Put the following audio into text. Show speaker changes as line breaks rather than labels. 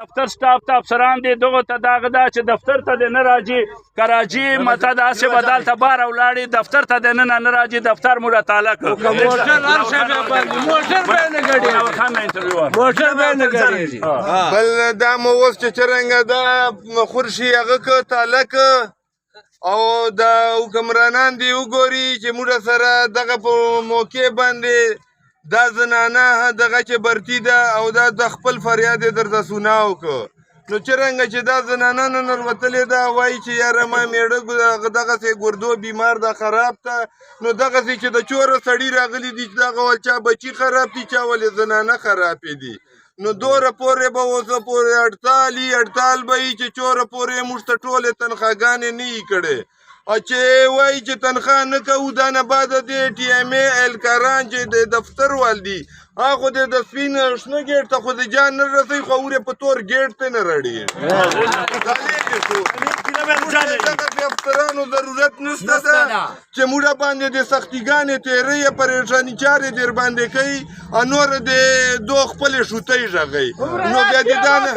دفتر سټاف ته افسران دي دغه ته داغه دا چې دفتر ته د نه راځي که راځي مته داسې به دلته بار ولاړې دفتر ته د نه نه راځي دفتر موږ تعالی کړو
بل دا مو اوس چې څرنګه دا خورشي هغه که تاله که او دا حکمرانان دی وګوري چې موږ سره دغه په موقع باندې دا زنانه دغه چې برتی ده او دا د خپل فریاد یې درته سناو که نو څرنګه چې دا زنانه نن وتلې ده وایي چې یاره ما میړه دغسې ګردو بیمار ده خراب ته نو دغسې چې د چوره سړي راغلي دي چې دغه ول چا بچي خراب دي چا ولې زنانه خرابې دي نو دوره پورې به اوسه پورې اړتال به وي چې چوره پورې موږ ته ټولې تنخواګانې نه وي کړې او چې وایي چې تنخوا نه کوو دا نه بعده د ټي ایم ای اهلکاران چې د دفتر وال دي هغه خو د سپین شنه ګیټ ته خو د جان نه رسوي خو ورې په تور ګیټ ته نه راړي دغسې افسرانو ضرورت نشته ده چې موږ باندې د سختیګانې تېرۍ پریشاني چارې در باندې کوي او نور د دو خپلې شوتۍ غږوي نو بیا د دا نه